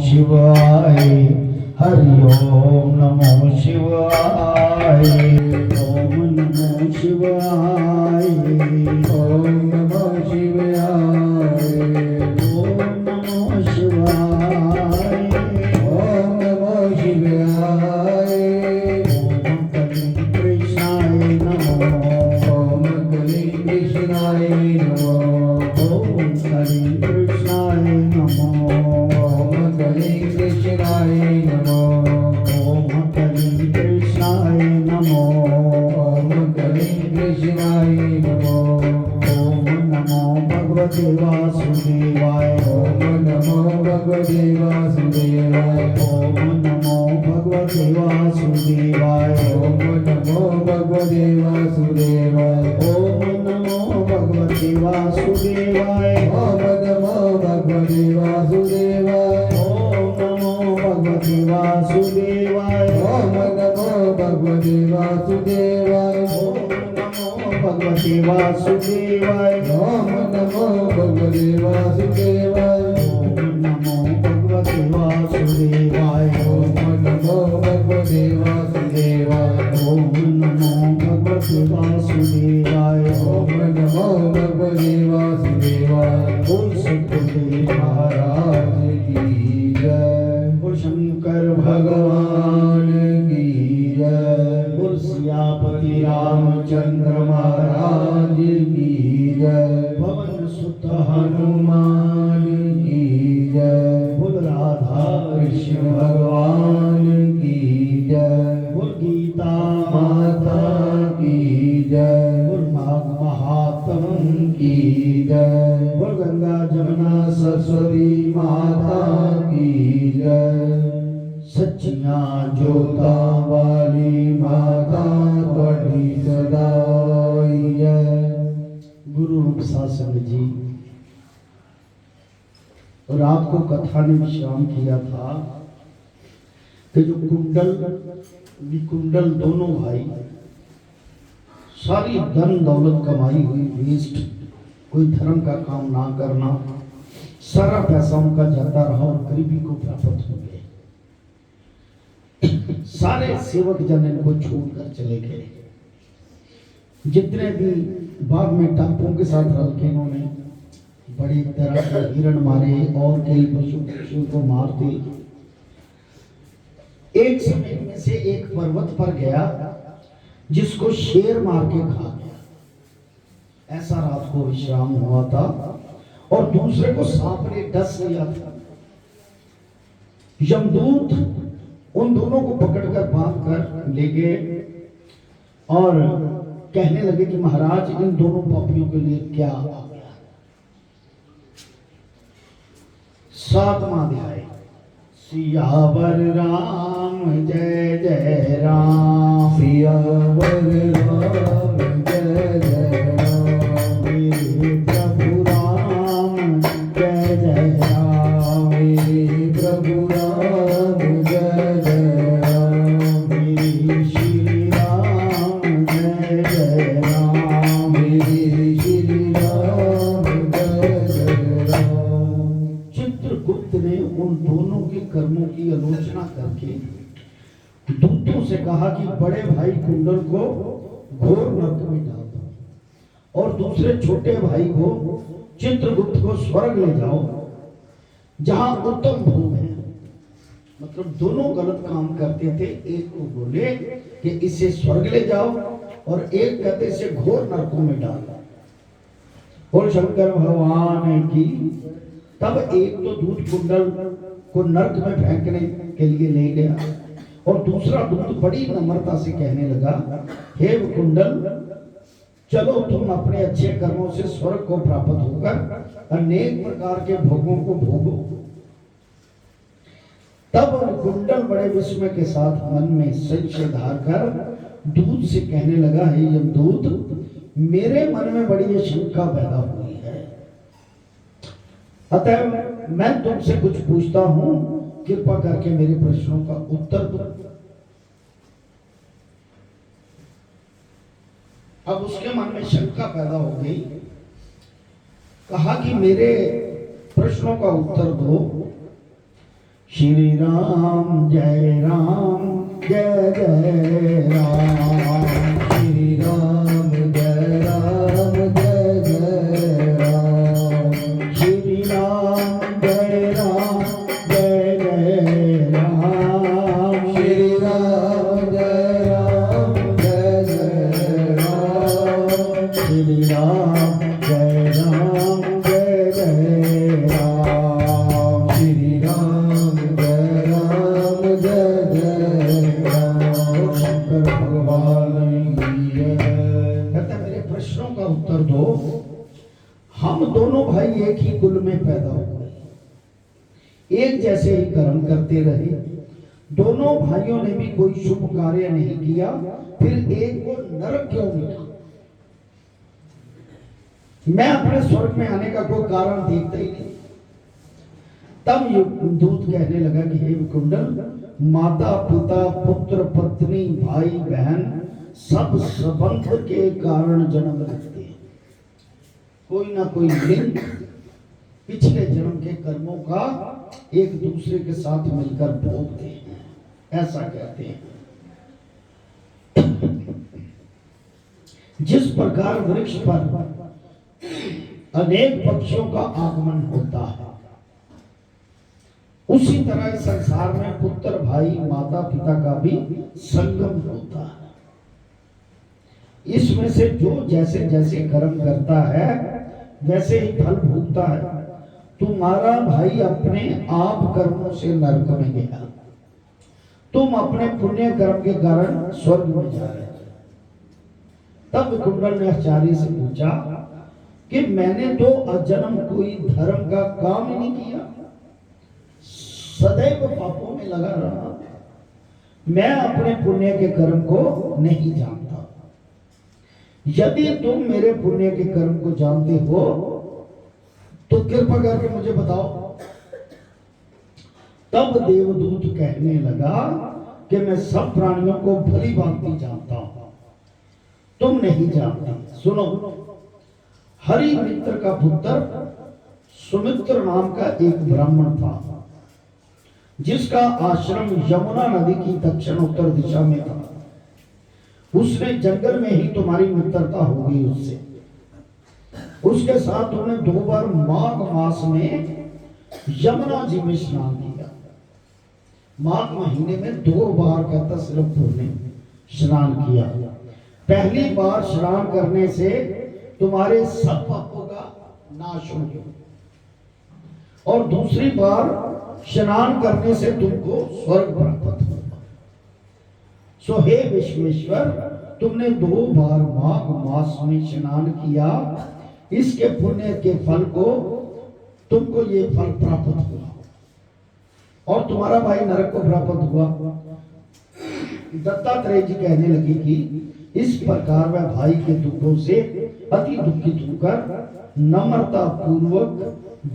शिवाय हरि ओम नमो शिवाय ओम नमो शिवाय ओम नमो शिवाय ओम नमो शिवाय ओम नमो शिवाय ओम कलिं कृष्णाय नमो ओम कलिं कृष्णाय नमो ओम कलिं कृष्णाय नमो कृष्णाय नमो ओम कलिं कृष्णाय नमो ओम कलिं कृष्णाय नमो ओम नमो भगवते वासुदेवाय ओम नमो भगवते वासुदेवाय ओम नमो भगवते वासुदेवाय ओम नमो भगवते वासुदेवाय ओम नमो भगवते वासुदेवाय ओम नमो भगवते वासुदेवाय भगवते वासुदेवाय ओम नमो भगवते वासुदेवाय ओम नमो भगवते वासुदेवाय ओम नमो भगवते वासुदेवाय ओम नमो भगवते वासुदेवाय ओम नमो भगवते वासुदेवाय ओम नमो भगवते वासुदेवाय ओम नमो भगवते वासुदेवाय बोल सतगुरुदेव महाराज की जय, शंकर भगवान की जय, बोल सियापति रामचंद्र महाराज की जय, पवन सुत हनुमान की जय, बोल राधा कृष्ण भगवान की जय, बोल गीता माता की जय, बोल नाग महात्म की जय, बोल गंगा जमुना सरस्वती माता की जय, सच्चियां जोता वाली माता बड़ी सदाई जय। गुरु रूप शासन जी, और आपको कथा ने विश्राम किया था कि जो कुंडल विकुंडल दोनों भाई सारी धन दौलत कमाई हुई वेस्ट, कोई धर्म का काम ना करना, सारा पैसा उनका जाता रहा और गरीबी को प्राप्त हो गए। सारे सेवक जन इनको छोड़कर चले गए। जितने भी बाग में टापुओं के साथ रल के इन्होंने बड़ी तरह के हिरण मारे और कई पशु पक्षियों को मारते। एक समय में से एक पर्वत पर गया जिसको शेर मार के खा गया। ऐसा रात को विश्राम हुआ था और दूसरे को सांप ने डस लिया था। यमदूत उन दोनों को पकड़कर बांध कर ले गए और कहने लगे कि महाराज इन दोनों पापियों के लिए क्या आ गया। 7वां अध्याय। सियावर राम जय जय राम, सियावर राम जय जय राम, मेरे प्रभु राम जय जय राम, मेरे प्रभु राम जय जय राम, मेरे श्री राम जय जय राम, मेरे श्री राम जय जय राम। चित्रगुप्त ने उन दोनों के कर्मों की आलोचना करके दूतों से कहा कि बड़े भाई कुंडल को घोर नरक में डाल दो और दूसरे छोटे भाई को चित्रगुप्त को स्वर्ग ले जाओ जहां उत्तम भोग है। मतलब दोनों गलत काम करते थे। एक को बोले कि इसे स्वर्ग ले जाओ और एक कहते इसे घोर नरकों में डालो। बोल शंकर भगवान की। तब एक तो दूत कुंडल को को नरक में फेंकने के लिए ले गया। और दूसरा दूत बड़ी नम्रता से कहने लगा, हे कुंडल, चलो तुम अपने अच्छे कर्मों से स्वर्ग को प्राप्त होकर अनेक प्रकार के भोगों को भोगो। तब कुंडल बड़े विस्मय के साथ मन में संशय धारकर दूत से कहने लगा, हे यमदूत, मेरे मन में बड़ी ये शंका पैदा हुई है, अतः मैं तुमसे कुछ पूछता हूं, कृपा करके मेरे प्रश्नों का उत्तर दो। अब उसके मन में शंका पैदा हो गई। कहा कि मेरे प्रश्नों का उत्तर दो। श्री राम जय राम जय जय राम, श्री राम जय राम जय जय राम, श्री राम जय राम जय जय राम, श्री राम जय राम जय जय राम, श्री राम जय राम जय जय राम, श्री राम जय राम जय जय राम। शंकर भगवान की जय। कहता मेरे प्रश्नों का उत्तर दो। हम दोनों भाई एक ही कुल में पैदा हुए, एक जैसे ही कर्म करते रहे, दोनों भाइयों ने भी कोई शुभ कार्य नहीं किया, फिर एक को नरक क्यों मिला? मैं अपने स्वर्ग में आने का कोई कारण देखता ही नहीं। तब ये दूत कहने लगा कि हे कुंडल, माता पिता पुत्र पत्नी भाई बहन सब संबंध के कारण जन्म लेते हैं। कोई ना कोई लिंक पिछले जन्म के कर्मों का एक दूसरे के साथ मिलकर भोगते हैं, ऐसा कहते हैं। जिस प्रकार वृक्ष पर अनेक पक्षियों का आगमन होता है, उसी तरह संसार में पुत्र भाई माता पिता का भी संगम होता है। इसमें से जो जैसे जैसे कर्म करता है वैसे ही फल भोगता है। तुम्हारा भाई अपने आप कर्मों से नरक में गया, तुम अपने पुण्य कर्म के कारण स्वर्ग में जा रहे हो। तब कुंडल ने आचार्य से पूछा कि मैंने तो अजन्म कोई धर्म का काम ही नहीं किया, सदैव पापों में लगा रहा, मैं अपने पुण्य के कर्म को नहीं जानता। यदि तुम मेरे पुण्य के कर्म को जानते हो तो कृपा करके मुझे बताओ। तब देवदूत कहने लगा कि मैं सब प्राणियों को भली भांति जानता हूं, तुम नहीं जानते। सुनो, हरि मित्र का पुत्र सुमित्र नाम का एक ब्राह्मण था, जिसका आश्रम यमुना नदी की दक्षिण उत्तर दिशा में था। उसने जंगल में ही तुम्हारी मित्रता हो गई उससे। उसके साथ तुमने 2 बार माघ मास में यमुना जी में स्नान किया। माघ महीने में 2 बार कहता सिर्फ तुमने स्नान किया। पहली बार स्नान करने से तुम्हारे सब पापों का नाश हो गया, और दूसरी बार स्नान करने से तुमको स्वर्ग प्राप्त होगा। सो हे विश्वेश्वर, तुमने 2 बार माघ मास में स्नान किया, इसके पुण्य के फल को तुमको ये फल प्राप्त हुआ, और तुम्हारा भाई नरक को प्राप्त हुआ। दत्तात्रेय जी कहने लगे कि इस प्रकार वह भाई के दुखों से अति दुखित होकर नम्रता पूर्वक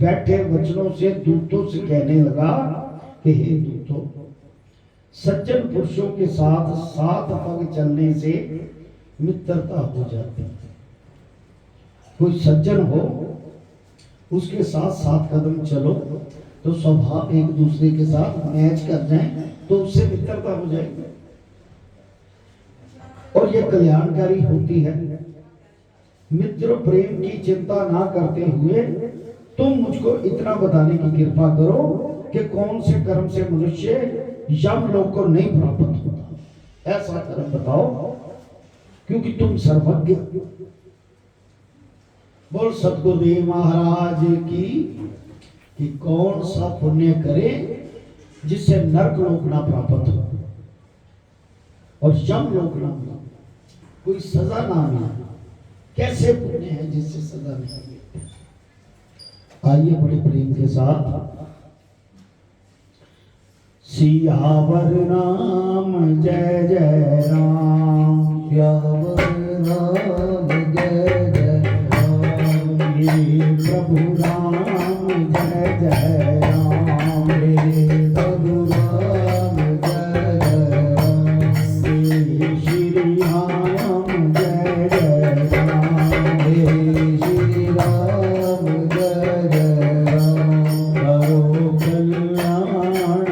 बैठे वचनों से दूतों से कहने लगा कि हे दूतों, सज्जन पुरुषों के साथ 7 पग चलने से मित्रता हो जाती है। कोई सज्जन हो, उसके साथ 7 कदम चलो तो स्वभाव एक दूसरे के साथ मैच कर जाए तो उससे मित्रता हो जाएगी, और ये कल्याणकारी होती है। मित्र प्रेम की चिंता ना करते हुए तुम मुझको इतना बताने की कृपा करो कि कौन से कर्म से मनुष्य यमलोक को नहीं प्राप्त होता, ऐसा कर्म बताओ, क्योंकि तुम सर्वज्ञ। बोल सतगुरुदेव महाराज की कि कौन सा पुण्य करे जिससे नरक लोक ना प्राप्त हो और यम लोक ना मिले, कोई सजा ना मिले। कैसे पुण्य है जिससे सजा नहीं मिलती। आइए बड़े प्रेम के साथ सियावर राम जय जय राम, सियावर राम जय जय राम, ये प्रभु राम जय जय राम, हे प्रभु राम जय जय राम, हे श्री राम जय जय राम, हे श्री राम जय जय राम, करो कल्याण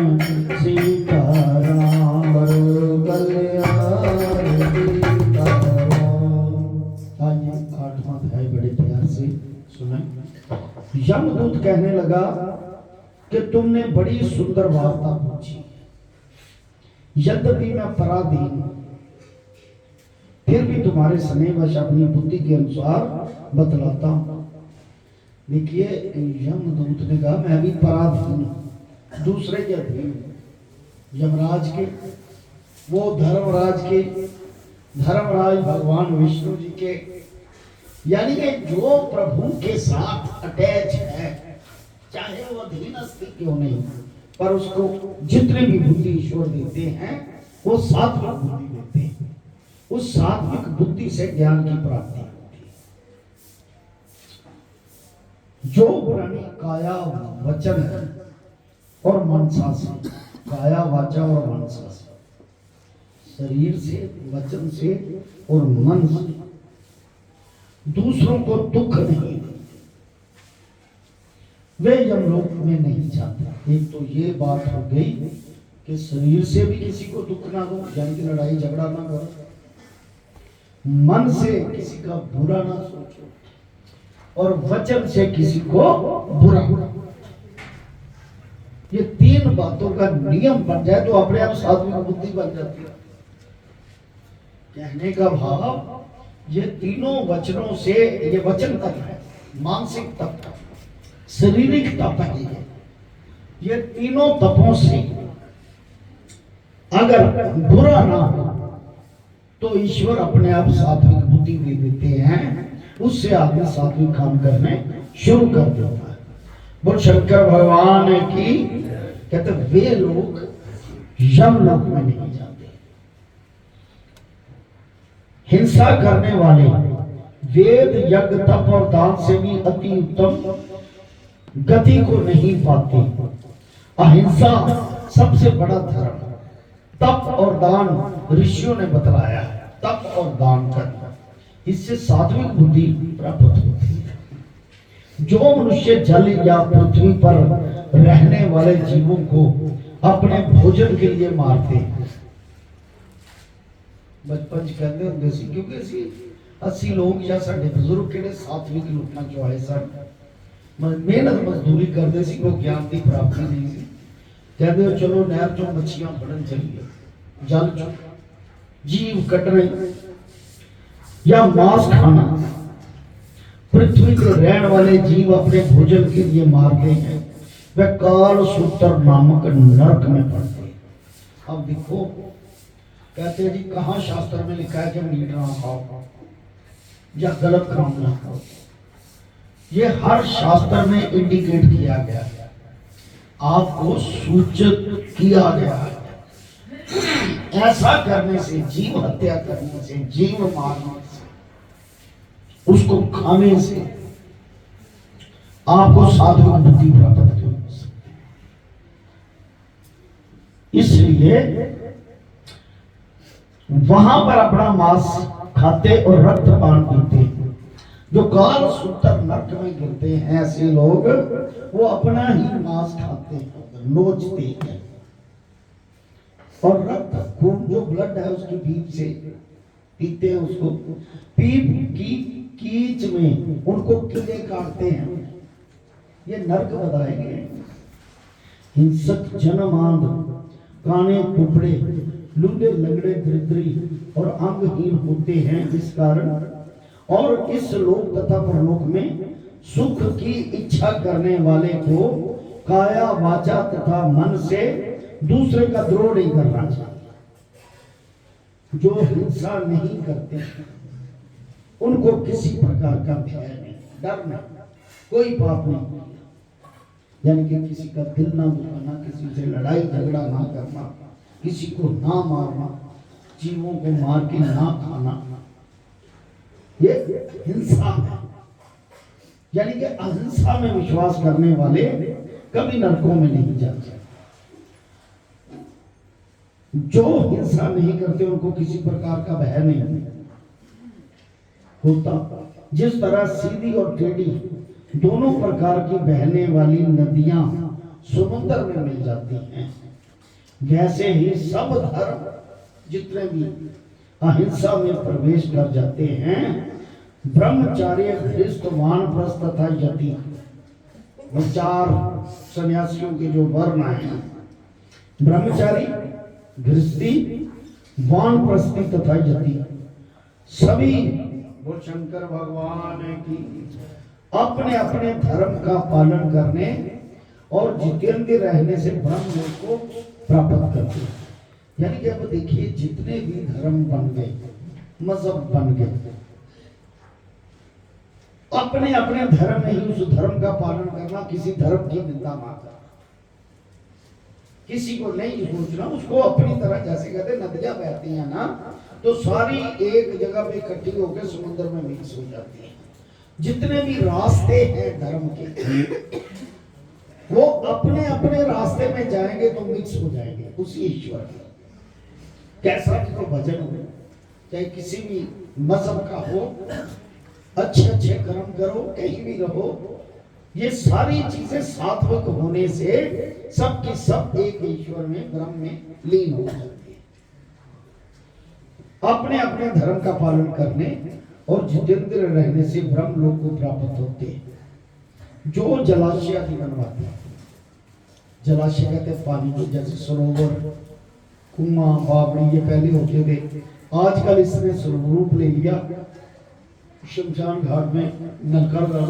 सीताराम, करो कल्याण सीताराम। आइए 8वां अध्याय बड़े प्यार से सुने। यमदूत कहने लगा कि तुमने बड़ी सुंदर वार्ता पूछी, यद्यपि मैं पराधीन हूं, फिर भी तुम्हारे स्नेहवश अपनी बुद्धि के अनुसार बतलाता हूं। देखिए यमदूत ने कहा मैं भी पराधीन हूं, दूसरे के अधीन हूं, यमराज के, वो धर्मराज के, धर्मराज भगवान विष्णु जी के, यानी कि जो प्रभु के साथ अटैच है, चाहे वो अधीनस्थ क्यों नहीं, पर उसको जितने भी बुद्धि ईश्वर देते हैं वो सात्विक बुद्धि देते हैं। उस सात्विक बुद्धि से ज्ञान की प्राप्ति होती है। जो प्राणी काया वचन और मनसा से, काया वाचा और मनसा से, शरीर से, वचन से और मन से दूसरों को दुख नहीं देते, वे यमलोक में नहीं जाते। एक तो ये बात हो गई कि शरीर से भी किसी को दुख ना दो, यानी कि लड़ाई झगड़ा ना करो, मन से किसी का बुरा ना सोचो, और वचन से किसी को बुरा। ये 3 बातों का नियम बन जाए तो अपने आप सात्विक बुद्धि बन जाती है। कहने का भाव ये तीनों वचनों से, ये वचन तप है, मानसिक तप, शारीरिक तप है, ये तीनों तपों से अगर बुरा ना हो तो ईश्वर अपने आप सात्विक बुद्धि दे देते हैं, उससे आदमी सात्विक काम करने शुरू कर देता है। बोल शंकर भगवान की। कहते वे लोग यमलोक में नहीं जाते। हिंसा करने वाले वेद यज्ञ तप और दान से भी अति उत्तम गति को नहीं पाते। अहिंसा सबसे बड़ा धर्म, तप और दान ऋषियों ने बतलाया है, तप और दान करना, इससे सात्विक बुद्धि प्राप्त होती है। जो मनुष्य जल या पृथ्वी पर रहने वाले जीवों को अपने भोजन के लिए मारते हैं, बचपन कहते होंगे सी, क्योंकि असि लोग या साडे बुजुर्ग किहड़े सात्विक लोकां चों आए सन, मेहनत मजदूरी करते सी, कोई ज्ञान की प्राप्ति नहीं सी। कहते हो चलो नहर चों मच्छियां फड़न चलिए, जल चों जीव कटने या मांस खाना। पृथ्वी पर रहने वाले जीव अपने भोजन के लिए मारते हैं, वह काल सूत्र नामक नरक में पड़ते हैं। अब देखो कहते हैं जी कहाँ शास्त्र में लिखा है कि मीट ना खाओ या गलत काम ना खाओ। ये हर शास्त्र में इंडिकेट किया गया है, आपको सूचित किया गया है। ऐसा करने से, जीव हत्या करने से, जीव मारने से, उसको खाने से आपको सात्विक बुद्धि प्राप्त हो सकती है। इसलिए वहां पर अपना मांस खाते और रक्त पान पीते हैं। जो काल सूत्र नरक में गिरते हैं ऐसे लोग, वो अपना ही मांस खाते हैं, नोचते हैं, और रक्त खून जो ब्लड है उसकी पीप से पीते हैं, उसको पीप की कीच में उनको कीड़े काटते हैं। ये नरक बताएंगे। हिंसक जनमांद, काने कुपड़े, लूले लगड़े दरिद्री और अंगहीन होते हैं इस कारण, और इस लोक तथा परलोक में सुख की इच्छा करने वाले को काया वाचा तथा मन से दूसरे का द्रोह नहीं करना चाहिए। जो हिंसा नहीं करते उनको किसी प्रकार का भय नहीं, डर नहीं, कोई पाप नहीं, यानी कि किसी का दिल ना दुखाना, किसी से लड़ाई झगड़ा ना करना, किसी को ना मारना, जीवों को मार के ना खाना, ये हिंसा है। यानी कि अहिंसा में विश्वास करने वाले कभी नरकों में नहीं जाते। जो हिंसा नहीं करते उनको किसी प्रकार का भय नहीं होता। जिस तरह सीधी और टेढ़ी दोनों प्रकार की बहने वाली नदियां समुद्र में मिल जाती हैं, वैसे ही सब धर्म जितने भी अहिंसा में प्रवेश कर जाते हैं। ब्रह्मचार्य, गृहस्थ, वानप्रस्थ तथा यति, ये 4 सन्यासियों के जो वर्ण हैं, ब्रह्मचारी, गृहस्थी, वानप्रस्थी तथा यति, सभी वो शंकर भगवान की अपने अपने धर्म का पालन करने और जितेंद्र रहने से ब्रह्म लोक को प्राप्त करते हैं। यानी कि अब देखिए जितने भी धर्म बन गए, मजहब बन गए, अपने अपने धर्म में ही उस धर्म का पालन करना, किसी धर्म की निंदा ना करना, किसी को नहीं सोचना, उसको अपनी तरह, जैसे कहते नदियां बहती हैं ना, तो सारी एक जगह पे इकट्ठी होकर समुद्र में मिक्स हो जाती है। जितने भी रास्ते हैं धर्म के, वो अपने अपने रास्ते में जाएंगे तो मिक्स हो जाएंगे उसी ईश्वर के। कैसा भी तो भजन हो, चाहे किसी भी मजहब का हो, अच्छे अच्छे कर्म करो, कहीं भी रहो, ये सारी चीजें सात्विक होने से सब की सब एक ईश्वर में, ब्रह्म में लीन हो जाती है। अपने अपने धर्म का पालन करने और जितेंद्र रहने से ब्रह्म लोक को प्राप्त होते हैं। जो जलाशय आदि बनवाते हैं, जलाशय कहते हैं पानी को, जैसे सरोवर, कुआं, बावड़ी, ये पहले होते थे, आजकल इसने स्वरूप ले लिया। शमशान घाट में नलका लगा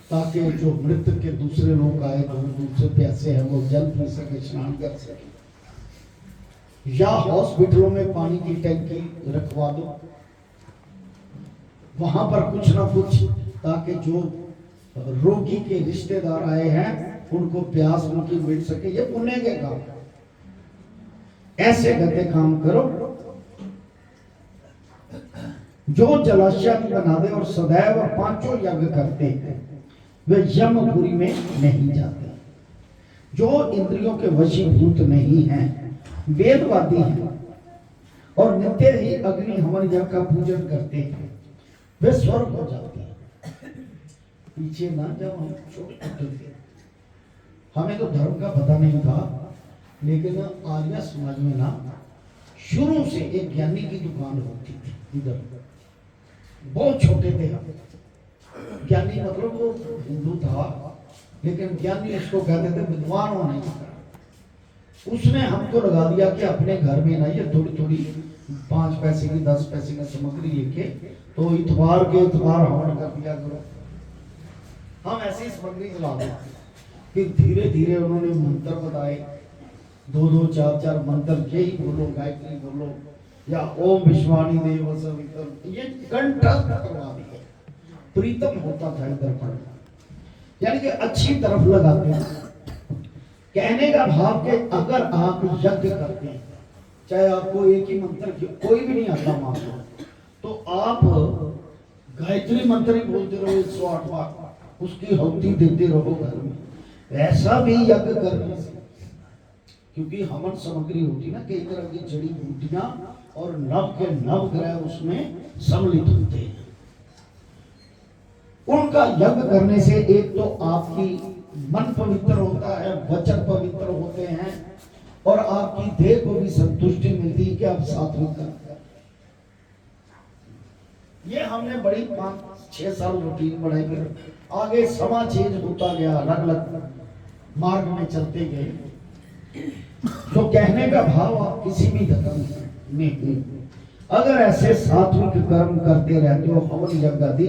ताकि जो मृतक के दूसरे लोग आए, जो दूसरे प्यासे हैं, वो जल पी सके, स्नान कर सके। या हॉस्पिटलों में पानी की टंकी रखवा दो, वहां पर कुछ ना कुछ, ताकि जो रोगी के रिश्तेदार आए हैं उनको प्यास उनकी मिट सके। ये पुण्य के काम, ऐसे गते काम करो। जो जलाशय बना दे और सदैव 5 यज्ञ करते हैं, वे यमपुरी में नहीं जाते। जो इंद्रियों के वशीभूत नहीं हैं, वेदवादी हैं और नित्य ही अग्नि हवन यज्ञ का पूजन करते हैं, वे स्वर्ग हो जाते हैं। पीछे ना जब हम छोटे छोटे थे, हमें तो धर्म का पता नहीं था, लेकिन आर्य समाज में ना शुरू से एक ज्ञानी की दुकान होती थी इधर। बहुत छोटे थे हम, ज्ञानी मतलब वो हिंदू था, लेकिन ज्ञानी उसको कहते थे, विद्वान होने का। उसने हमको लगा दिया कि अपने घर में ना ये थोड़ी थोड़ी 5 पैसे की 10 पैसे की सामग्री लेके, तो इतवार के इतवार हवन कर दिया करो। हम ऐसी सामग्री चला दें। फिर धीरे धीरे उन्होंने मंत्र बताए, 2-2, 4-4 मंत्र, यही बोलो, गायत्री बोलो, या ओम विश्वानी देव सवितम, ये कंठस्थ करवा दिए। प्रीतम होता था इधर पर, यानी कि अच्छी तरफ लगाते हैं। कहने का भाव कि अगर आप यज्ञ करते हैं, चाहे आपको एक ही मंत्र कोई भी नहीं आता मान लो, तो आप गायत्री मंत्र ही बोलते रहो 108 बार, उसकी आहुति देते रहो घर में। ऐसा भी यज्ञ करने से, क्योंकि हवन सामग्री होती ना, कई तरह की जड़ी बूटियां और नव के नव ग्रह उसमें सम्मिलित होते हैं। उनका यज्ञ करने से एक तो आपकी मन पवित्र होता है, वचन पवित्र होते हैं, और आपकी देह को भी संतुष्टि मिलती है कि आप सात्विक करते हैं। ये हमने बड़ी 5-6 साल रूटीन बढ़ाई, फिर आगे समा चेंज होता गया, अलग अलग मार्ग में चलते गए। तो कहने का भाव, आप किसी भी धर्म में अगर ऐसे सात्विक कर्म करते रहते हो, हवन यज्ञ आदि,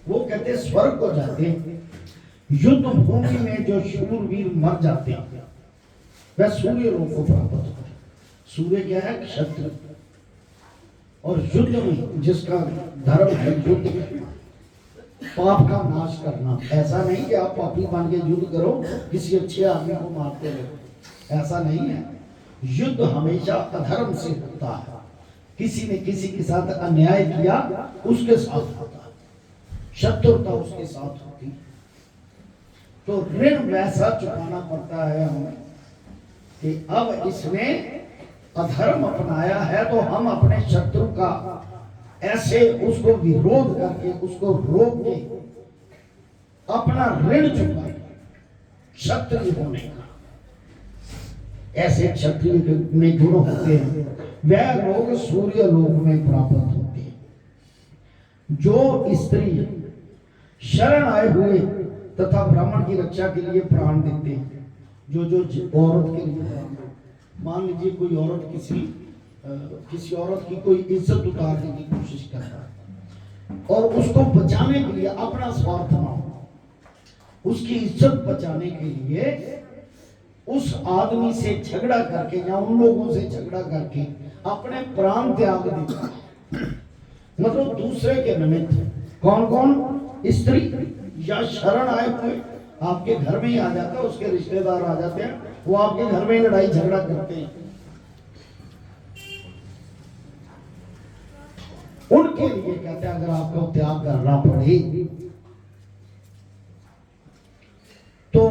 वो कहते स्वर्ग को जाते। युद्ध भूमि में जो शूरवीर मर जाते हैं, वह सूर्य लोक को प्राप्त होता है। सूर्य क्या है? क्षत्र। और युद्ध में जिसका धर्म है युद्ध करना, पाप का नाश करना। ऐसा नहीं कि आप पापी बन के युद्ध करो, किसी अच्छे आदमी को मारते रहो, ऐसा नहीं है। युद्ध हमेशा अधर्म से होता है। किसी ने किसी के साथ अन्याय किया, उसके साथ होता है, शत्रुता उसके साथ होती है। तो ऋण वैसा चुकाना पड़ता है हमें कि अब इसने अधर्म अपनाया है, तो हम अपने शत्रु का ऐसे उसको विरोध करके, उसको रोक के अपना ऋण चुकाए क्षत्रिय होने का। ऐसे क्षत्रिय में गुण होते हैं, वह लोग सूर्य लोक में प्राप्त होते हैं। जो स्त्री शरण आए हुए तथा ब्राह्मण की रक्षा के लिए प्राण देते हैं, जो औरत के लिए प्राण देते, मान लीजिए कोई औरत किसी औरत की कोई इज्जत उतारने की कोशिश कर रहा है और उसको बचाने के लिए, अपना स्वार्थ ना हो, उसकी इज्जत बचाने के लिए उस आदमी से झगड़ा करके या उन लोगों से झगड़ा करके अपने प्राण त्याग देता है। मतलब दूसरे के निमित्त। कौन कौन? स्त्री या शरण आए हुए, आपके घर में ही आ जाता है, उसके रिश्तेदार आ जाते हैं, वो आपके घर में लड़ाई झगड़ा करते हैं, उनके लिए कहते हैं अगर आपको त्याग करना पड़े तो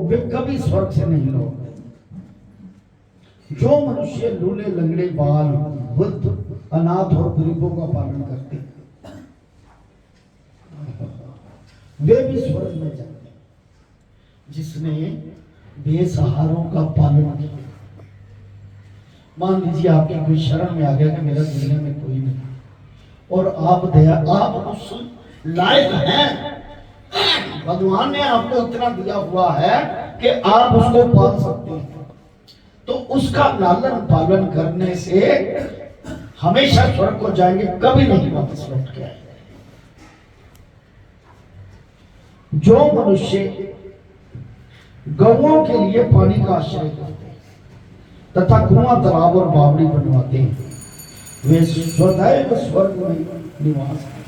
वे कभी स्वर्ग से नहीं लौटते। जो मनुष्य लूले लंगड़े बाल, वृद्ध, अनाथ और गरीबों का पालन करते हैं, वे भी स्वर्ग में जाते हैं। जिसने बेसहारों का पालन किया, मान लीजिए आपकी कोई शरण में आ गया कि मेरा दुनिया में कोई नहीं, और आप उस लायक हैं, भगवान ने आपको इतना दिया हुआ है कि आप उसको पाल सकते हैं, तो उसका लालन पालन करने से हमेशा स्वर्ग को जाएंगे, कभी नहीं वापस लौट के आएंगे। जो मनुष्य गौओं के लिए पानी का आश्रय करते हैं तथा कुआं, तालाब और बावड़ी बनवाते हैं, वे सदैव स्वर्ग में निवास करते,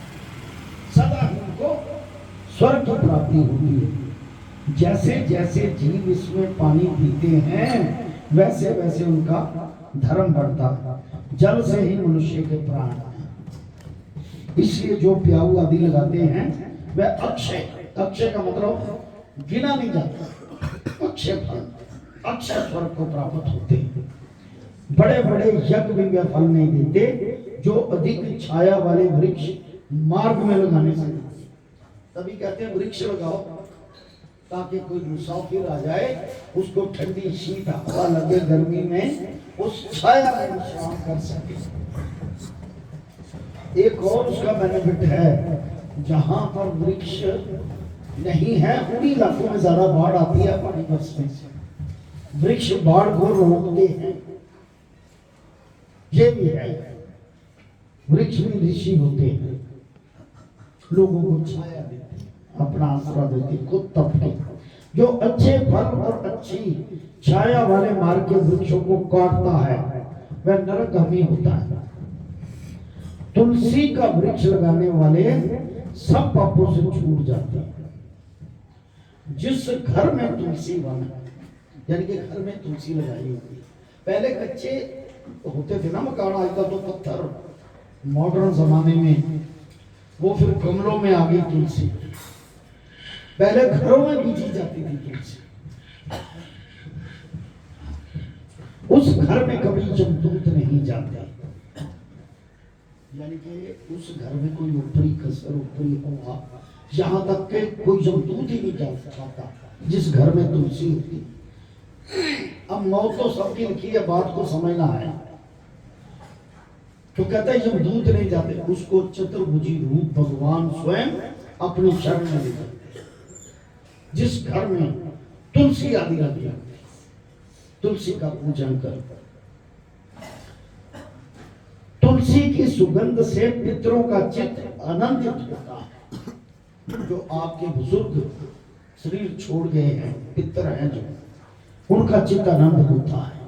सदा उनको स्वर्ग की प्राप्ति होती है। जैसे जैसे जीव इसमें पानी पीते हैं, वैसे वैसे उनका धर्म बढ़ता है। जल से ही मनुष्य के प्राण हैं। इसलिए जो प्याऊ आदि लगाते हैं वह अक्षय, अक्षय का मतलब गिना नहीं जाता, अक्षय फल, अक्षय स्वर्ग को प्राप्त होते हैं। बड़े बड़े यज्ञ भी वह फल नहीं देते जो अधिक छाया वाले वृक्ष मार्ग में लगाने से। तभी कहते हैं वृक्ष लगाओ ताकि कोई मुसाफिर आ जाए, उसको ठंडी शीत हवा लगे गर्मी में, उस छाया में विश्राम कर सके। एक और उसका बेनिफिट है, जहां पर वृक्ष नहीं है उन्हीं इलाकों में ज्यादा बाढ़ आती है पानी बरसने से। वृक्ष बाढ़ को रोकते हैं, ये भी है। वृक्ष भी ऋषि होते हैं, लोगों को छाया देते हैं, अपना आसरा देते हैं, खुद तपते। जो अच्छे फल और अच्छी छाया वाले मार्ग के वृक्षों को काटता है वह नरकगामी होता है। तुलसी का वृक्ष लगाने वाले सब पापों से छूट जाते हैं। जिस घर में तुलसी वन है, यानी कि घर में तुलसी लगाई होती है, पहले कच्चे होते थे ना मकान, आजकल तो पत्थर, मॉडर्न जमाने में वो फिर गमलों में आ गई तुलसी। पहले घरों में बीजी जाती थी तुलसी। उस घर में कभी जमदूत नहीं जाते, यानी कि उस घर में कोई ऊपरी कसर, ऊपरी हवा, यहां तक के कोई जमदूत ही नहीं जा सकता जिस घर में तुलसी होती। अब मौत तो सबकी लिखी है, बात को समझना है। तो कहते हैं यमदूत नहीं जाते, उसको चतुर्भुजी रूप भगवान स्वयं अपनी शरण में ले जाते। जिस घर में तुलसी आदि लगी, तुलसी का पूजन कर, तुलसी की सुगंध से पितरों का चित्त आनंदित होता है। जो आपके बुजुर्ग शरीर छोड़ गए हैं, पितर हैं, जो उनका चित्त आनंद होता है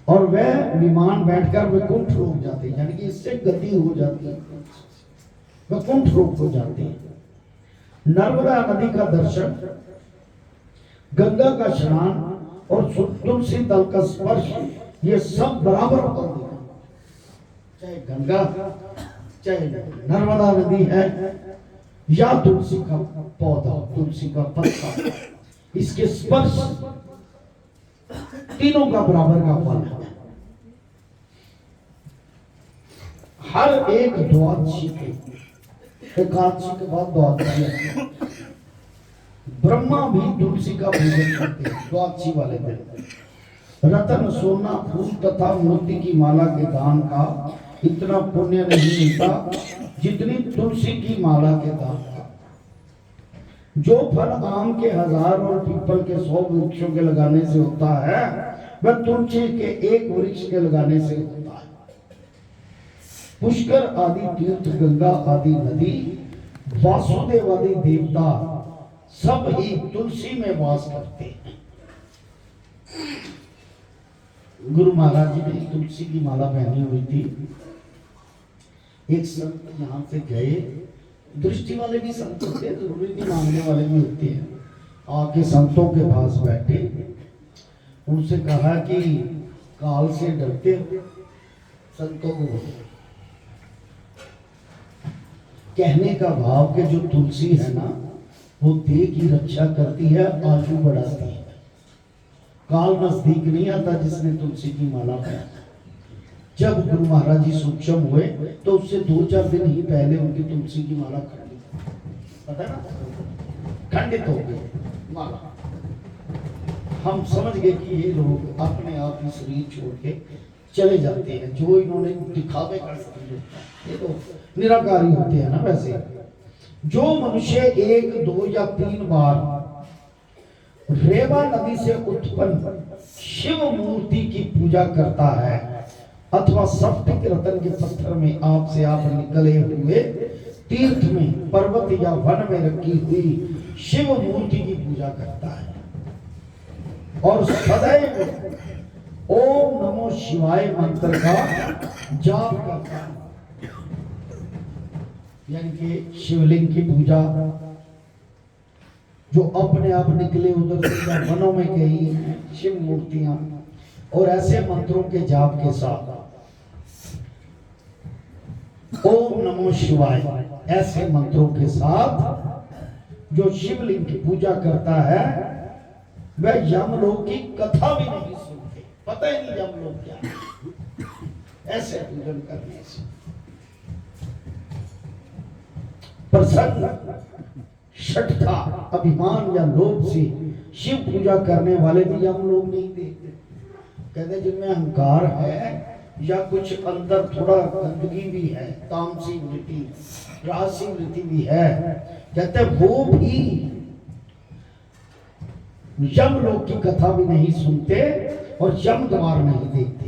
और वह विमान बैठकर वैकुंठ रोक जाते हैं, यानी कि इससे गति हो जाती है, वैकुंठ रोक हो जाते हैं। नर्मदा नदी का दर्शन, गंगा का स्नान और तुलसी दल का स्पर्श, ये सब बराबर कर देगा। चाहे गंगा, चाहे नर्मदा नदी है या तुलसी का पौधा, तुलसी का पत्ता, इसके स्पर्श तीनों का बराबर का फल है। हर एक द्वादशी के, एकादशी के बाद द्वादशी है। ब्रह्मा भी तुलसी का पूजन करते हैं द्वादशी वाले दिन। रतन, सोना, फूल तथा मोती की माला के दान का इतना पुण्य नहीं मिलता जितनी तुलसी की माला के दान का। जो फल आम के 1000 और पीपल के 100 वृक्षों के लगाने से होता है, वह तुलसी के एक वृक्ष के लगाने से होता है। पुष्कर आदि तीर्थ, गंगा आदि नदी, वासुदेव आदि देवता सब ही तुलसी में वास करते हैं। गुरु महाराज जी ने तुलसी की माला पहनी हुई थी। एक संत यहाँ से गए, दृष्टि वाले भी संत होते हैं, जरूरी नहीं मांगने वाले भी होते हैं। आके संतों के पास बैठे, उनसे कहा कि काल से डरते हो? संतों को कहने का भाव कि जो तुलसी है ना, वो देह की रक्षा करती है, आयु बढ़ाती है। काल नजदीक नहीं आता जिसने तुलसी की माला पहना। जब गुरु महाराज जी सूक्ष्म हुए तो उससे 2-4 दिन ही पहले उनकी तुलसी की माला खंडित, पता है ना, खंडित हो गई माला। हम समझ गए कि ये लोग अपने आप ही शरीर छोड़ के चले जाते हैं, जो इन्होंने दिखावे का शरीर होता है। ये तो निराकारी होते हैं ना। वैसे जो मनुष्य 1, 2 या 3 बार रेवा नदी से उत्पन्न शिव मूर्ति की पूजा करता है अथवा सप्तिक रतन के पत्थर में आप से आप निकले हुए तीर्थ में, पर्वत या वन में रखी हुई शिव मूर्ति की पूजा करता है और सदैव ओम नमो शिवाय मंत्र का जाप करता है, यानी कि शिवलिंग की पूजा, जो अपने आप निकले उधर से वनों में गई शिव मूर्तियां, और ऐसे मंत्रों के जाप के साथ ओम नमो शिवाय ऐसे मंत्रों के साथ जो शिवलिंग की पूजा करता है, वह यमलोक की कथा भी नहीं सुनते, पता ही नहीं यमलोक क्या है। ऐसे पूजन करने से प्रसन्न, शठता, अभिमान या लोभ से शिव पूजा करने वाले भी यमलोक नहीं देखते। कहते जिनमें अहंकार है या कुछ अंदर थोड़ा गंदगी भी है, तामसी वृत्ति, राजसी वृत्ति भी है, कहते वो भी यमलोक की कथा भी नहीं सुनते और यम द्वार नहीं देखते,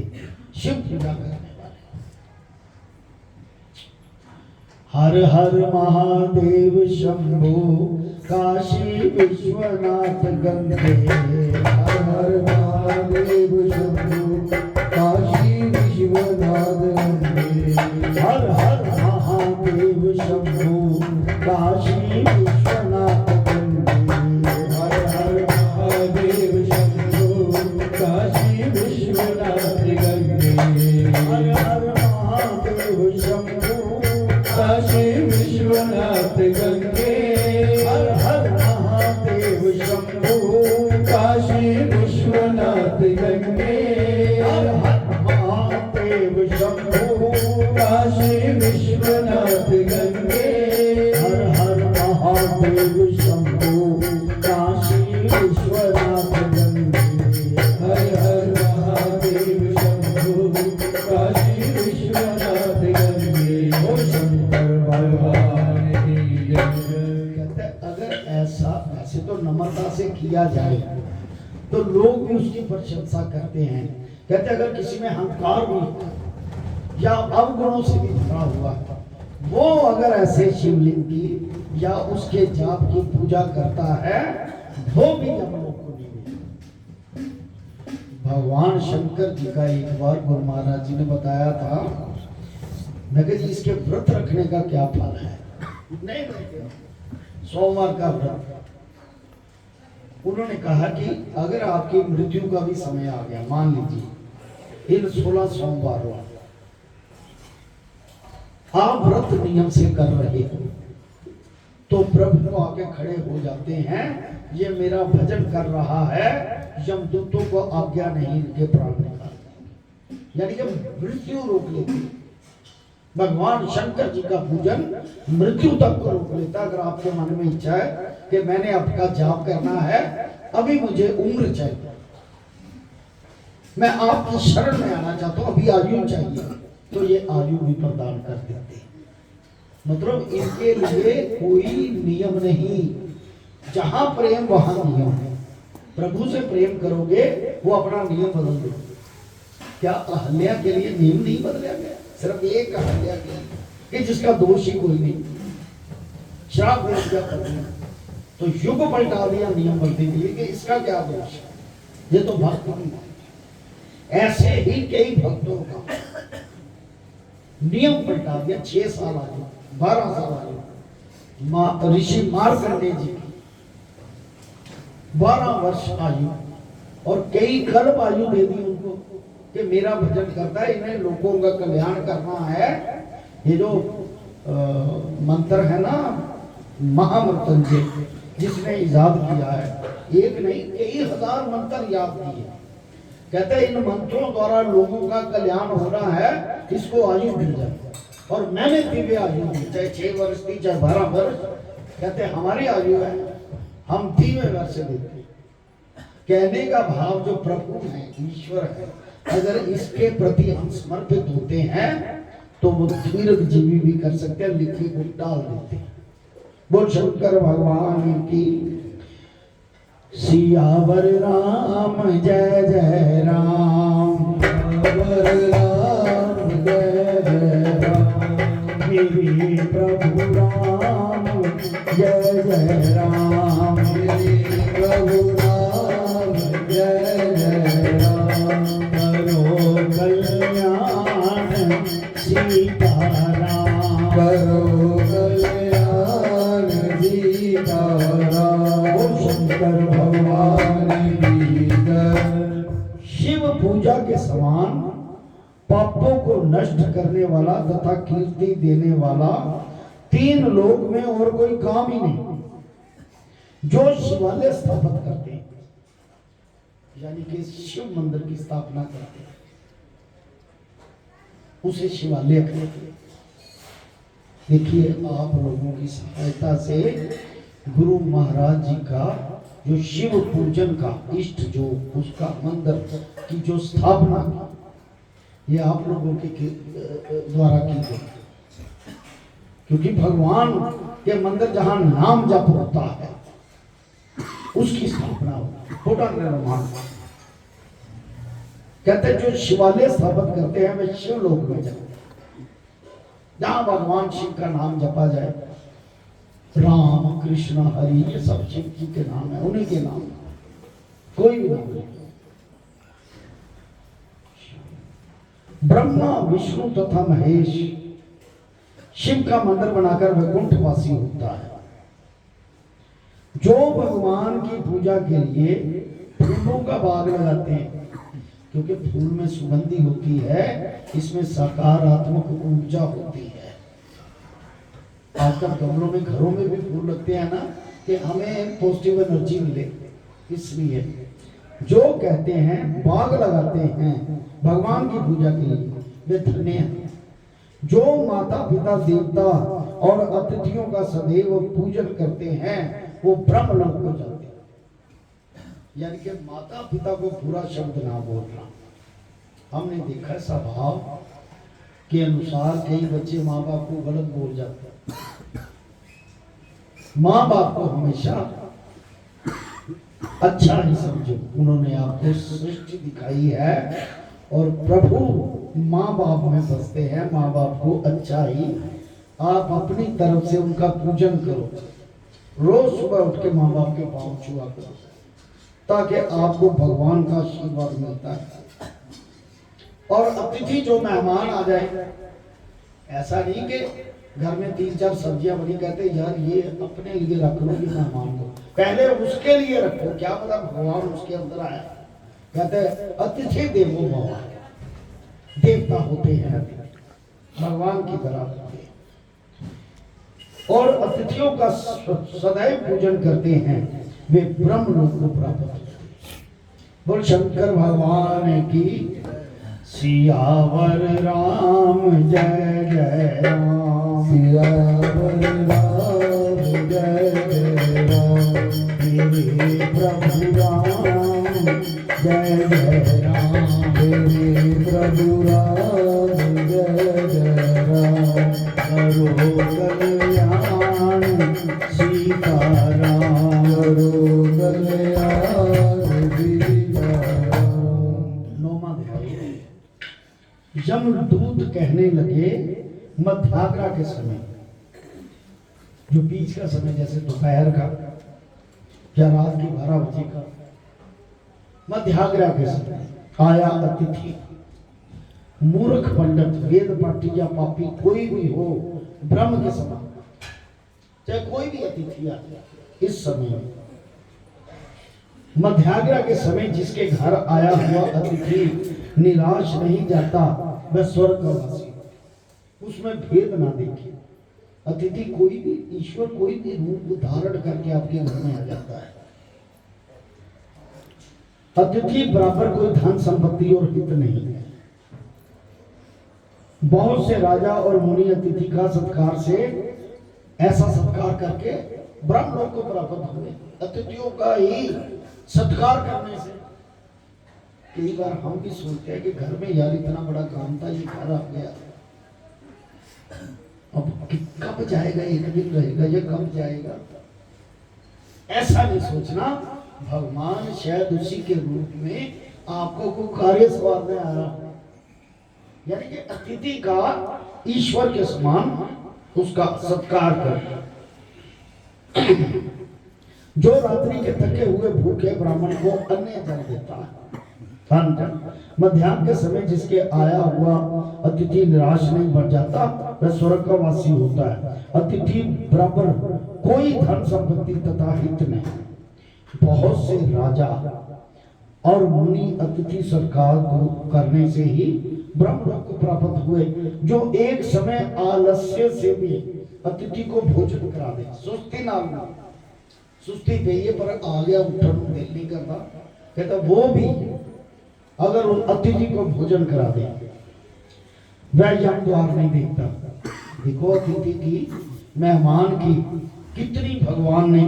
शिव पूजा करने वाले। हर हर महादेव शंभो काशी विश्वनाथ गंगे, हर हर महादेव शंभो काशी विश्वनाथ गंगे, हर हर महादेव शंभो काशी विश्वनाथ गंगे, हर हर महादेव शंभो काशी विश्वनाथ गंगे, हर हर महादेव शंभो काशी विश्वनाथ गंगे, हर हर महादेव शंभो काशी विश्वनाथ गंगे, हर हर महादेव शंभो काशी विश्वनाथ गंगे, हर हर महादेव शंभो काशी विश्वनाथ गंगे, हर हर महादेव शंभो काशी विश्वनाथ गंगे। ओ शंकर भगवान की जय। कहते अगर ऐसे तो नम्रता से किया जाए तो लोग भी उसकी प्रशंसा करते हैं। कहते अगर किसी में अहंकार भी या अवगुणों से भी भरा हुआ, वो अगर ऐसे शिवलिंग की या उसके जाप की पूजा करता है, वो भी यमलोक को नहीं मिलेगा। भगवान शंकर जी का एक बार गुरु महाराज जी ने बताया था, मैं कहा जी इसके व्रत रखने का क्या फल है? नहीं नहीं, सोमवार का व्रत। उन्होंने कहा कि अगर आपकी मृत्यु का भी समय आ गया, मान लीजिए इन 16 सोमवारों आप व्रत नियम से कर रहे हो, तो प्रभु को आके खड़े हो जाते हैं, ये मेरा भजन कर रहा है, यमदूतों को आज्ञा नहीं इनके प्राण निकाल, यानी कि मृत्यु रोक लेती। भगवान शंकर जी का पूजन मृत्यु तक को रोक लेता। अगर आपके मन में इच्छा है कि मैंने आपका जाप करना है, अभी मुझे उम्र चाहिए, मैं आपकी शरण में आना चाहता हूं, अभी आयु चाहिए, तो ये आयु भी प्रदान कर देते हैं। मतलब इनके लिए कोई नियम नहीं, जहां प्रेम वहां नियम है। प्रभु से प्रेम करोगे वो अपना नियम बदल दो। क्या अहल्या के लिए नियम नहीं बदला गया? सिर्फ एक अहल्या के लिए कि जिसका दोष ही कोई नहीं, श्राप हो गया पत्नी, तो युग पलटा दिया नियम बदलने के लिए कि इसका क्या दोष है, ये तो भक्त नहीं। ऐसे ही कई भक्तों का नियम पलटा दिया। 6 साल आयु, 12 साल आयु, ऋषि मार्कंडेय जी की 12 वर्ष आयु, और कई कल्प आयु दे दी उनको कि मेरा भजन करता है, इन्हें लोगों का कल्याण करना है। ये जो मंत्र है ना महामृत्युंजय, जिसने इजाद किया है, एक नहीं कई हजार मंत्र याद किए। कहते हैं इन मंत्रों द्वारा लोगों का कल्याण होना है, इसको आयु दी जाए। और मैंने दिव्य आयु दी, चाहे 6 वर्ष थी चाहे 12 वर्ष। कहते हमारी आयु है, हम दिव्य वर्ष देते। कहने का भाव जो प्रभु है, ईश्वर है, अगर इसके प्रति हम समर्पित होते हैं तो वो दीर्घ जीवी भी कर सकते हैं, लिखी को डाल देते हैं। बोल शंकर भगवान की। सियावर राम जय जय राम, सियावर राम जय जय राम, मेरे प्रभु राम जय जय राम, मेरे प्रभु राम जय जय राम, करो कल्याण सीताराम, करो कल्याण सीताराम। शंकर भगवान की जय। शिव पूजा के समान पापों को नष्ट करने वाला तथा कीर्ति देने वाला 3 लोक में और कोई काम ही नहीं। जो शिवालय स्थापित करते हैं, यानी कि शिव मंदिर की स्थापना करते हैं, उसे शिवालय कहते हैं। देखिए आप लोगों की सहायता से गुरु महाराज जी का जो शिव पूजन का इष्ट जो उसका मंदिर की जो स्थापना की, ये आप लोगों के द्वारा की गई। क्योंकि भगवान के मंदिर जहां नाम जप होता है उसकी स्थापना होती है, छोटा निर्माण। कहते हैं जो शिवालय स्थापित करते हैं वे शिव लोक में जाते हैं, जहां भगवान शिव का नाम जपा जाए। राम कृष्ण हरि ये सब शिव जी के नाम है, उन्हीं के नाम, कोई भी नाम नहीं। ब्रह्मा विष्णु तथा महेश शिव का मंदिर बनाकर वैकुंठवासी होता है। जो भगवान की पूजा के लिए फूलों का बाग लगाते हैं, क्योंकि फूल में सुगंधी होती है, इसमें सकारात्मक ऊर्जा होती है। आजकल गमलों में घरों में भी फूल लगते हैं ना, कि हमें पॉजिटिव एनर्जी मिले, इसलिए जो कहते हैं बाग लगाते हैं भगवान की पूजा के लिए, वे धन्य हैं। जो माता पिता देवता और अतिथियों का सदैव पूजन करते हैं वो ब्रह्म लोक को जाते हैं। यानी कि माता पिता को पूरा शब्द ना बोलना। हमने देखा स्वभाव के अनुसार कई बच्चे माँ बाप को गलत बोल जाते हैं। माँ बाप को हमेशा अच्छा ही समझो, उन्होंने आपको सृष्टि दिखाई है और प्रभु माँ बाप में बसते हैं। माँ बाप को अच्छा ही आप अपनी तरफ से उनका पूजन करो। रोज सुबह उठ के माँ बाप के पांव छुआ करो, ताकि आपको भगवान का आशीर्वाद मिलता है। और अतिथि जो मेहमान आ जाए, ऐसा नहीं कि घर में 3-4 सब्जियां बनी, कहते यार ये अपने लिए रख लो कि मेहमान को, पहले उसके लिए रखो, क्या पता भगवान उसके अंदर आया। कहते अतिथि देवो भव, देवता होते हैं भगवान की तरह होते हैं, और अतिथियों का सदैव पूजन करते हैं, वे ब्रह्म लोक को प्राप्त होते हैं। बोल शंकर भगवान की सियावर राम जय जय राम, सियावर राम जय जय राम, मेरे प्रभु राम जय जय राम, मेरे प्रभु राम जय जय राम, करो कल्याण सीताराम, करो कल्याण सीताराम। नौमा अध्याय। यमदूत कहने लगे मध्याग्रह के समय, जो बीच का समय जैसे दोपहर का या रात की 12 बजे का, मध्याग्रह के समय आया अतिथि, मूर्ख पंडित वेद पाठी या पापी कोई भी हो, ब्रह्म के समान, चाहे कोई भी अतिथि आ जाए इस समय, मध्याग्रह के समय जिसके घर आया हुआ अतिथि निराश नहीं जाता, वह स्वर्ग का वासी, उसमें भेद ना देखे। अतिथि कोई भी, ईश्वर कोई भी रूप धारण करके आपके घर में आ जाता है। अतिथि बराबर कोई धन संपत्ति और हित नहीं है। बहुत से राजा और मुनि अतिथि का सत्कार से, ऐसा सत्कार करके ब्रह्म लोक को प्राप्त हुए। अतिथियों का ही सत्कार करने से कई बार हम भी सोचते हैं कि घर में यार इतना बड़ा काम था, ये घर आ गया, अब कब जाएगा, एक दिन रहेगा, ये कब जाएगा। ऐसा नहीं सोचना, भगवान शायद उसी के रूप में आपको को कार्य सवारने आ रहा है। यानी कि अतिथि का ईश्वर के समान उसका सत्कार कर। जो रात्रि के थके हुए भूखे ब्राह्मण को अन्य जल देता है, मध्याह्न के समय जिसके आया हुआ अतिथि निराश नहीं बन जाता, वह स्वर्ग का वासी होता है। अतिथि बराबर कोई धन संपत्ति तथा हित नहीं। बहुत से राजा और मुनि अतिथि सत्कार को करने से ही ब्रह्म लोक को प्राप्त हुए। जो एक समय आलस्य से भी अतिथि को भोजन करा दे, सुस्ती ना, सुस्ती पे ये पर आ गया, उठन दिल नहीं करता, कहता वो भी अगर उन अतिथि को भोजन करा दे, वह यम द्वार नहीं देखता। देखो अतिथि की, मेहमान की कितनी भगवान ने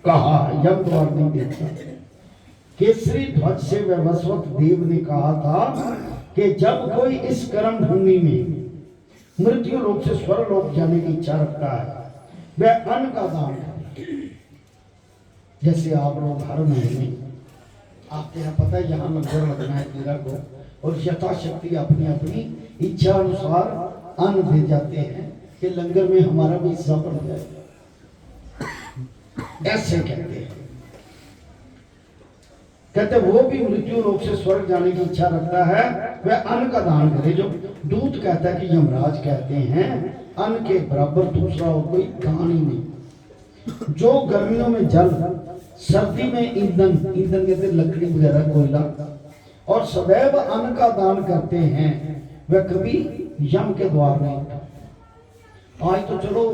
कहा, यम द्वार नहीं देखता। केसरी ध्वज से वैवस्वत देव ने कहा था कि जब कोई इस कर्म भूमि में मृत्यु लोक से स्वर्ग लोक जाने की इच्छा रखता है, वह अन्न का दान करे। जैसे आप लोग हर महीने आपके यहाँ पता है यहाँ लंगर लगना है 13 को, और यथाशक्ति अपनी अपनी इच्छा अनुसार अन्न दे जाते हैं कि लंगर में हमारा भी हिस्सा बढ़ जाए, ऐसे कहते हैं। कहते वो भी मृत्यु लोक से स्वर्ग जाने की इच्छा रखता है, वह अन्न का दान करे। जो दूत कहता है कि यमराज कहते हैं अन्न के बराबर दूसरा और कोई दान ही नहीं। जो गर्मियों में जल, सर्दी में ईंधन, ईंधन कहते लकड़ी वगैरह कोयला, और सदैव अन्न का दान करते हैं, वह कभी यम के द्वार नहीं उठा। आज तो चलो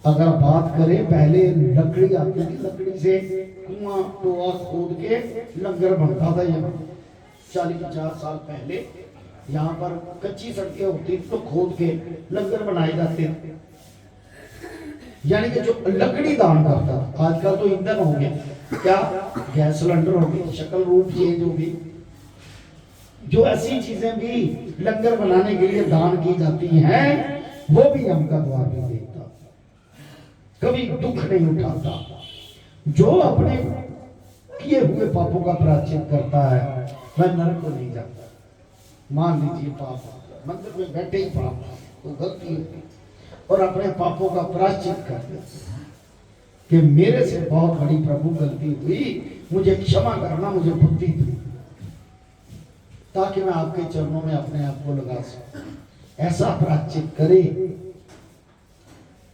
अगर बात करें, पहले लकड़ी आती थी, लकड़ी से कुआं टोआ खोद के लंगर बनता था। यहाँ 40-50 साल पहले यहाँ पर कच्ची सड़कें होती तो खोद के लंगर बनाए जाते थे, यानी कि जो लकड़ी दान करता था। आजकल तो ईंधन हो गया, क्या गैस सिलेंडर हो गई, शक्ल रूप चेंज हो गई। जो ऐसी चीजें भी लंगर बनाने के लिए दान की जाती हैं, वो भी हम का द्वार नहीं देखता, कभी दुख नहीं उठाता। जो अपने किए हुए पापों का प्रायश्चित करता है, वह नरक को नहीं जाता। मान लीजिए पाप, मंदिर में बैठे ही पाप, तो गलती होती और अपने पापों का प्रायश्चित कर देते कि मेरे से बहुत बड़ी प्रभु गलती हुई, मुझे क्षमा करना, मुझे बुद्धि दो, ताकि मैं आपके चरणों में अपने आप को लगा सकूं। ऐसा प्रायश्चित करे,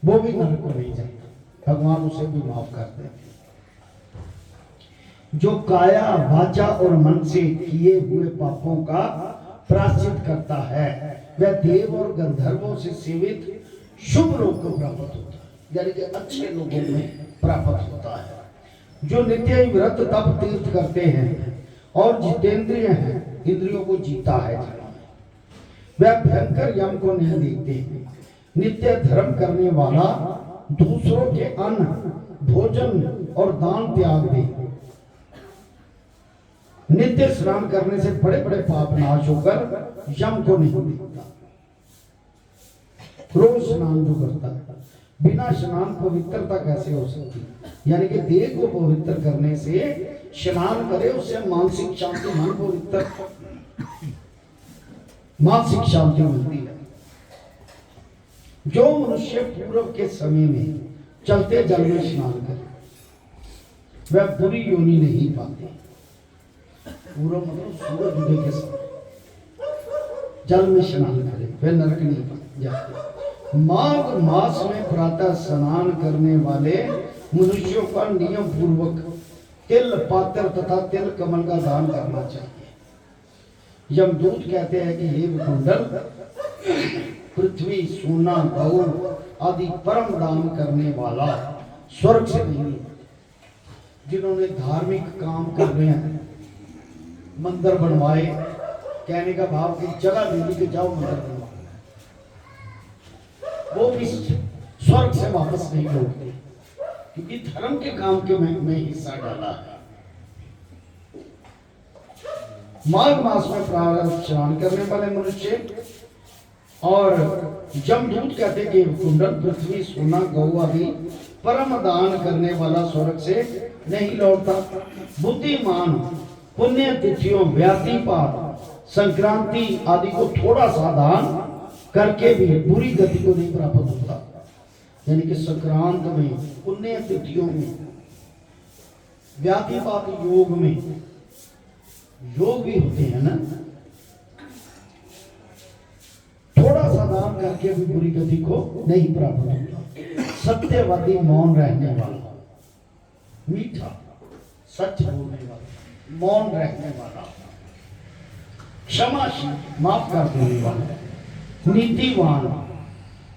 वो भी नरक को नहीं जाता, भगवान उसे भी माफ करते हैं। जो काया वाचा और मन से किए हुए पापों का प्रायश्चित करता है, वह देव और गंधर्वों से सेवित शुभ लोग को प्राप्त होता है, यानी कि अच्छे लोगों में प्राप्त होता है। जो नित्य व्रत तप तीर्थ करते हैं और जितेंद्रिय हैं, इंद्रियों को जीता है, वह भयंकर यम को नहीं देखते हैं। नित्य धर्म करने वाला दूसरों के अन्न, भोजन और दान त्याग दे। नित्य स्नान करने से बड़े बड़े पाप नाश होकर यम को नहीं देखता। रोज स्नान जो करता है, बिना स्नान पवित्रता कैसे हो सकती? यानी कि देह को पवित्र करने से स्नान करे, उससे मानसिक शांति, मन पवित्र, मानसिक शांति मिलती है। जो मनुष्य पूर्व के समय में चलते जल में स्नान करे, वह बुरी योनि नहीं पाते। पूर्व मतलब सूरज उदय के समय जल में स्नान करे, वे नरक नहीं जाते। माघ मास में प्रातः स्नान करने वाले मनुष्यों का नियम पूर्वक तिल पात्र तथा तिल कमल का दान करना चाहिए। यमदूत कहते हैं कि हे कुंडल, पृथ्वी, सोना, गौ आदि परम दान करने वाला स्वर्ग से नहीं, जिन्होंने धार्मिक काम कर रहे हैं, मंदिर बनवाए, कहने का भाव की जगह दे दी कि जाओ मंदिर बनवाओ, वो भी स्वर्ग से वापस नहीं लौटते, क्योंकि धर्म के काम के में हिस्सा डाला है। माघ मास में प्रारंभ स्नान करने वाले मनुष्य और यमदूत कहते कि कुंडल, पृथ्वी, सोना, गौ आदि परम दान करने वाला स्वर्ग से नहीं लौटता। बुद्धिमान पुण्य तिथियों, व्यातिपात, संक्रांति आदि को थोड़ा सा दान करके भी बुरी गति को नहीं प्राप्त होता। यानी कि संक्रांत में, पुण्य तिथियों में, व्यातिपात योग में, योग भी होते हैं ना, थोड़ा सा दान करके भी बुरी गति को नहीं प्राप्त होता। सत्यवादी, मौन रहने वाला, मीठा, सच बोलने वाला, मौन रहने वाला, क्षमाशील, माफ कर देने वाला, नीतिवान,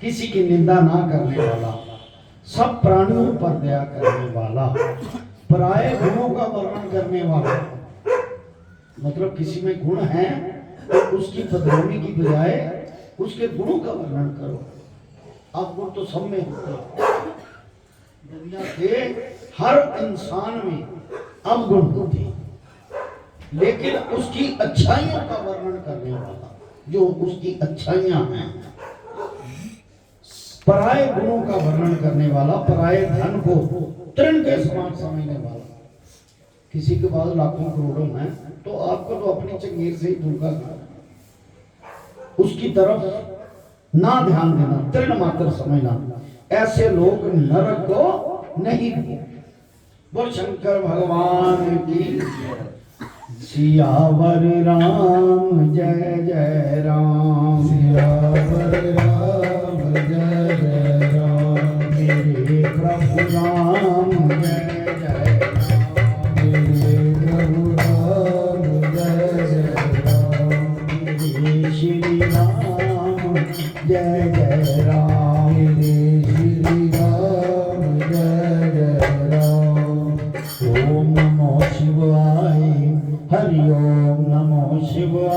किसी की निंदा ना करने वाला, सब प्राणियों पर दया करने वाला, पराये गुणों का वर्णन करने वाला, मतलब किसी में गुण है तो उसकी बदनामी की बजाय उसके गुणों का वर्णन करो। अब गुण तो सब में होते हैं, दुनिया के हर इंसान में अवगुण होते हैं, लेकिन उसकी अच्छाइयों का वर्णन करने वाला, जो उसकी अच्छाइयां हैं, पराये गुणों का वर्णन करने वाला, पराये धन को तृण के समान समझने वाला। किसी के पास लाखों करोड़ों हैं तो आपको तो अपनी चंगेर से ही धोखा करना, उसकी तरफ ना ध्यान देना, तृण मात्र समझना। ऐसे लोग नरक को नहीं गए। बोल शंकर भगवान की। सियावर राम जय जय राम, सियावर राम जय जय राम, मेरे प्रभु राम जय जय राम, मेरे प्रभु राम जय जय राम, मेरे श्री राम जय जय राम, मेरे श्री राम जय जय राम। ओम नमो शिवाय, हरि ओम नमो शिवाय।